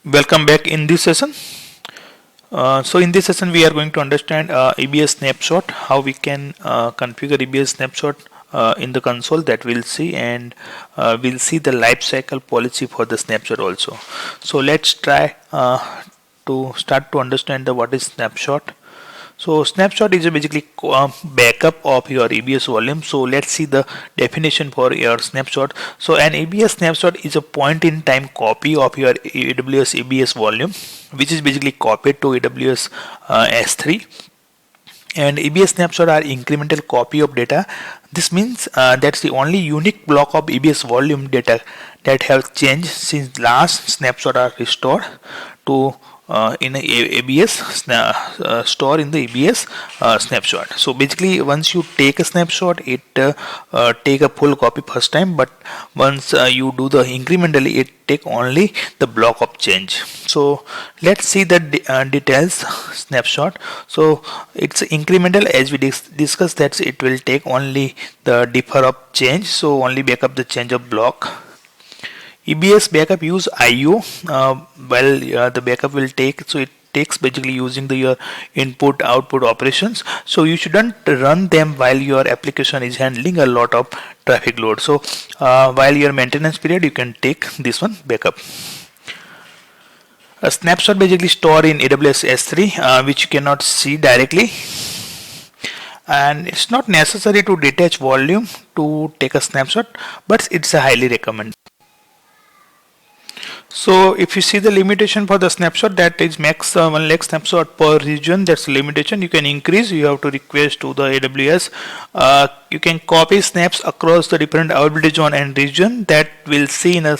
Welcome back in this session. So in this session we are going to understand EBS snapshot, how we can configure EBS snapshot in the console, that we'll see, and we'll see the lifecycle policy for the snapshot also. So let's try to start to understand what is snapshot. So snapshot is basically backup of your EBS volume. So let's see the definition for your snapshot. So an EBS snapshot is a point in time copy of your AWS EBS volume, which is basically copied to AWS S3. And EBS snapshot are incremental copy of data. This means that's the only unique block of EBS volume data that have changed since last snapshot are restored to in a ABS store in the EBS snapshot. So basically once you take a snapshot, it take a full copy first time, but once you do the incrementally, it take only the block of change. So let's see the details snapshot. So it's incremental, as we discussed, that it will take only the differ of change, so only backup the change of block. EBS backup use IO while the backup will take, so it takes basically using your input output operations. So you shouldn't run them while your application is handling a lot of traffic load. So while your maintenance period, you can take this one backup. A snapshot basically stored in AWS S3 which you cannot see directly, and it's not necessary to detach volume to take a snapshot, but it's a highly recommended. So if you see the limitation for the snapshot, that is max 1 lakh snapshot per region. That's the limitation. You can increase, you have to request to the AWS. You can copy snaps across the different availability zone and region. That we'll see in a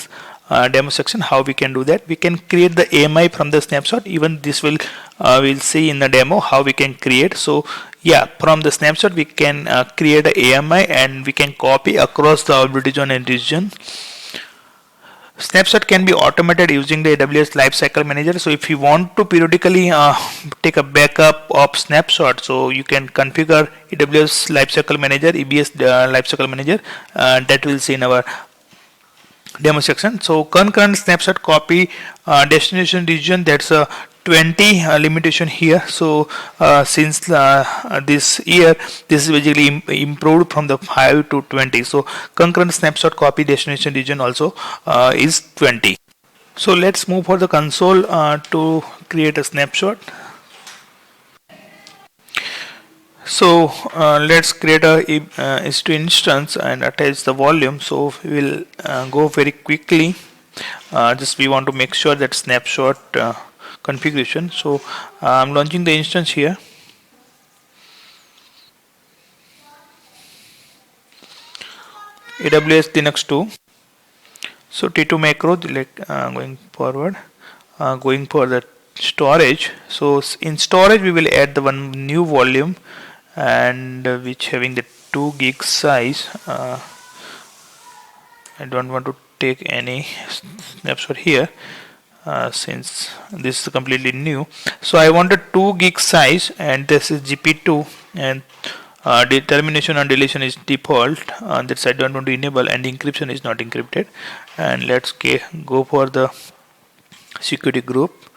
demo section how we can do that. We can create the AMI from the snapshot. Even this will we'll see in the demo how we can create. So yeah, from the snapshot we can create a AMI and we can copy across the availability zone and region. Snapshot can be automated using the AWS lifecycle manager. So if you want to periodically take a backup of snapshot, so you can configure AWS lifecycle manager, EBS lifecycle manager, that we'll see in our demo section. So concurrent snapshot copy destination region, that's a 20 limitation here. So since this year, this is basically improved from the 5 to 20. So concurrent snapshot copy destination region also is 20. So let's move for the console to create a snapshot. So let's create a EC2 instance and attach the volume. So we will go very quickly. Just we want to make sure that snapshot configuration. So I'm launching the instance here. AWS Linux 2. So T2 macro, like going forward, going for the storage. So in storage we will add the one new volume, and which having the 2 gig size. I don't want to take any snapshot here since this is completely new. So I want a 2 gig size, and this is GP2, and the termination and deletion is default. That's I don't want to enable, and encryption is not encrypted. And let's go for the security group,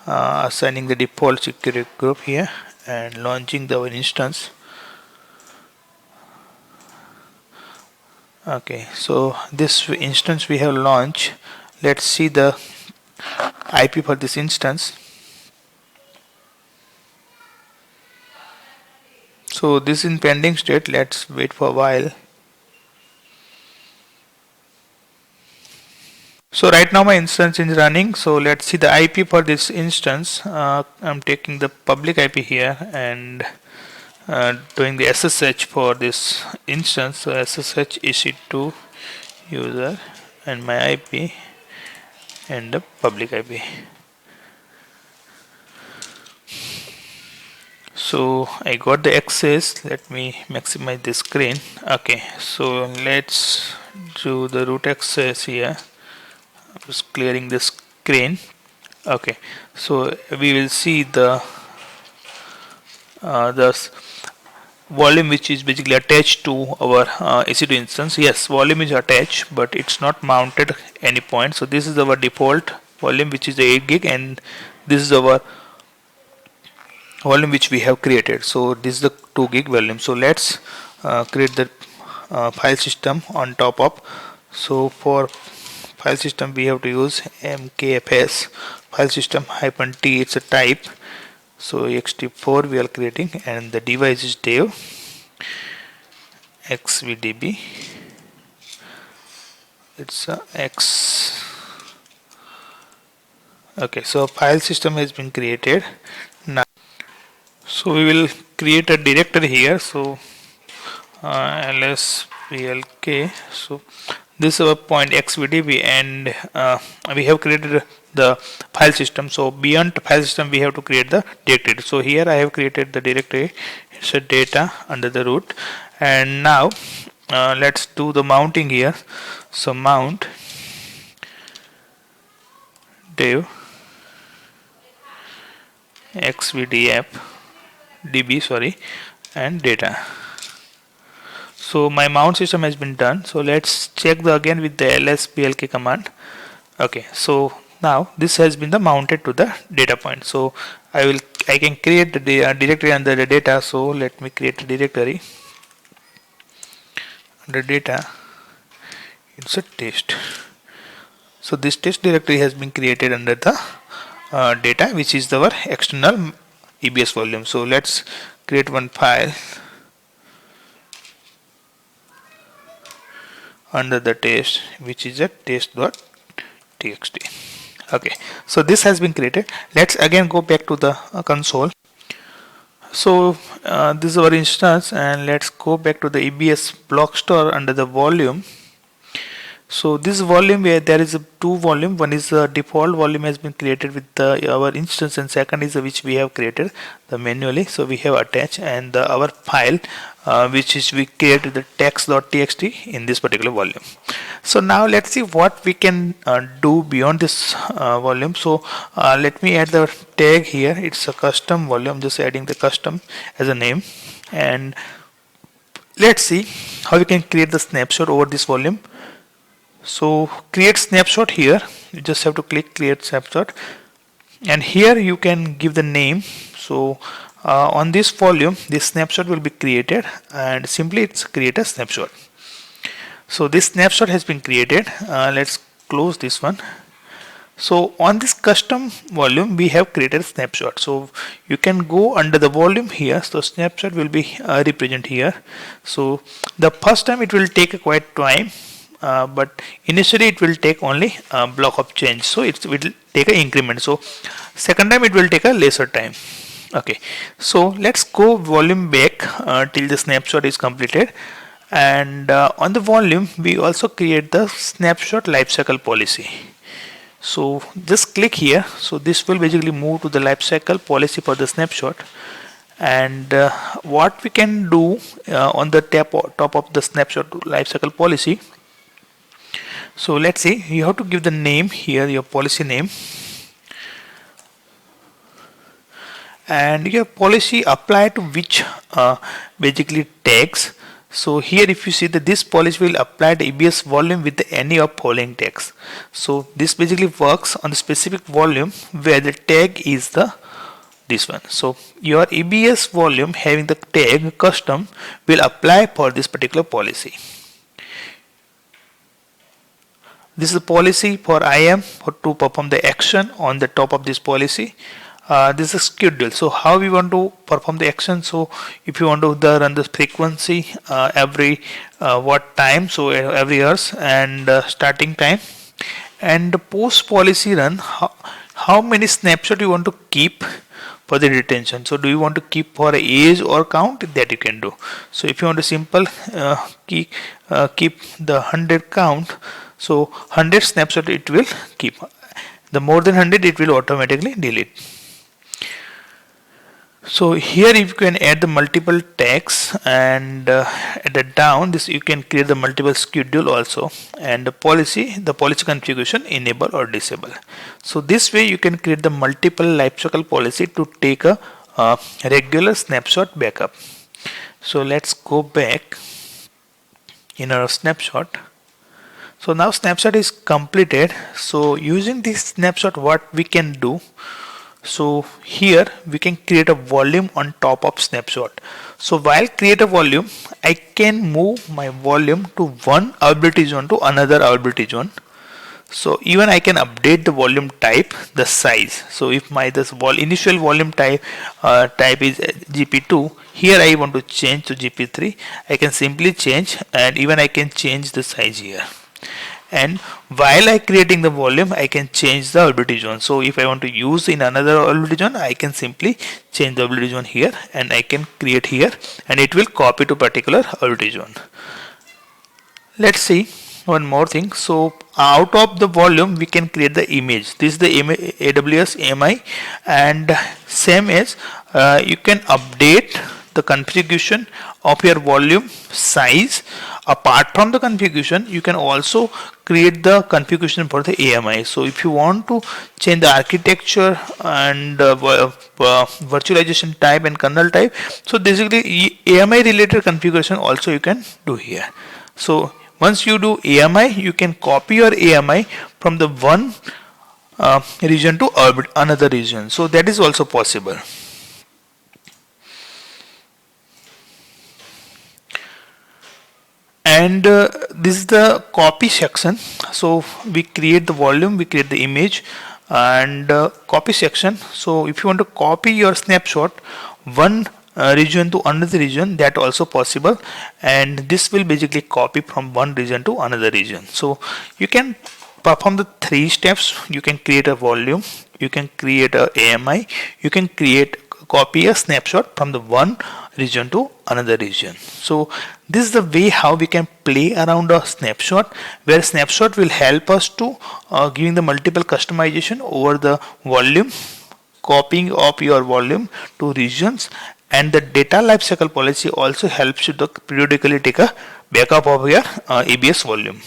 assigning the default security group here and launching the instance. Okay, so this instance we have launched. Let's see the IP for this instance. So this is in pending state. Let's wait for a while. So right now my instance is running. So let's see the IP for this instance. I'm taking the public IP here and doing the SSH for this instance. So SSH EC2 user and my IP and the public IP. So I got the access. Let me maximize the screen. Okay, so let's do the root access here. I'm just clearing the screen. Okay, so we will see the volume which is basically attached to our EC2 instance. Yes, volume is attached, but it's not mounted any point. So this is our default volume which is the 8 gig, and this is our volume which we have created. So this is the 2 gig volume. So let's create the file system on top of. So for file system we have to use mkfs file system -t, it's a type. So ext4 we are creating, and the device is dev xvdb, it's a x. Okay, so file system has been created. Now so we will create a directory here. So lsplk. So this is our point xvdb, and we have created the file system. So beyond the file system we have to create the directory. So here I have created the directory. It's a data under the root, and now let's do the mounting here. So mount dev xvdb and data. So my mount system has been done. So let's check again with the lsplk command. Okay, so now this has been mounted to the data point. So I can create the directory under the data. So let me create a directory under data. It's a test. So this test directory has been created under the data, which is our external EBS volume. So let's create one file under the test, which is a test.txt. Okay, so this has been created. Let's again go back to the console. So this is our instance, and let's go back to the EBS block store under the volume. So this volume, where there is two volume, one is the default volume has been created with our instance, and second is which we have created the manually. So we have attached, and our file which is we created the text.txt in this particular volume. So now let's see what we can do beyond this volume. So let me add the tag here. It's a custom volume, just adding the custom as a name, and let's see how we can create the snapshot over this volume. So create snapshot here, you just have to click create snapshot, and here you can give the name. So on this volume this snapshot will be created, and simply it's create a snapshot. So this snapshot has been created. Let's close this one. So on this custom volume we have created a snapshot. So you can go under the volume here. So snapshot will be represent here. So the first time it will take a quite time, but initially it will take only a block of change, so it will take an increment. So second time it will take a lesser time. Okay, so let's go volume back till the snapshot is completed, and on the volume we also create the snapshot lifecycle policy. So just click here. So this will basically move to the lifecycle policy for the snapshot, and what we can do on the top of the snapshot lifecycle policy. So let's see, you have to give the name here, your policy name, and your policy apply to which basically tags. So here if you see that this policy will apply the EBS volume with any of following tags. So this basically works on the specific volume where the tag is this one. So your EBS volume having the tag custom will apply for this particular policy. This is a policy for IAM to perform the action on the top of this policy. This is a schedule. So how we want to perform the action. So if you want to run the frequency every what time, so every hours, and starting time, and the post policy run, how many snapshot you want to keep for the retention. So do you want to keep for age or count, that you can do. So if you want to simple keep the 100 count, so 100 snapshot it will keep. The more than 100 it will automatically delete. So here you can add the multiple tags, and at the down this you can create the multiple schedule also, and the policy configuration enable or disable. So this way you can create the multiple lifecycle policy to take a regular snapshot backup. So let's go back in our snapshot. So now snapshot is completed. So using this snapshot, what we can do, so here we can create a volume on top of snapshot. So while create a volume, I can move my volume to one availability zone to another availability zone. So even I can update the volume type, the size. So if my initial volume type is GP2, here I want to change to GP3, I can simply change, and even I can change the size here. And while I creating the volume, I can change the availability zone. So if I want to use in another availability zone, I can simply change the availability zone here, and I can create here, and it will copy to particular availability zone. Let's see one more thing. So out of the volume we can create the image. This is the AWS AMI, and same as you can update the configuration of your volume size. Apart from the configuration, you can also create the configuration for the AMI. So if you want to change the architecture and virtualization type and kernel type, so basically AMI related configuration also you can do here. So once you do AMI, you can copy your AMI from the one region to another region. So that is also possible. And this is the copy section. So we create the volume, we create the image, and copy section. So if you want to copy your snapshot one region to another region, that also possible, and this will basically copy from one region to another region. So you can perform the 3 steps. You can create a volume, you can create a AMI, you can copy a snapshot from the one region to another region. So this is the way how we can play around a snapshot, where snapshot will help us to giving the multiple customization over the volume, copying of your volume to regions, and the data lifecycle policy also helps you to periodically take a backup of your EBS volume.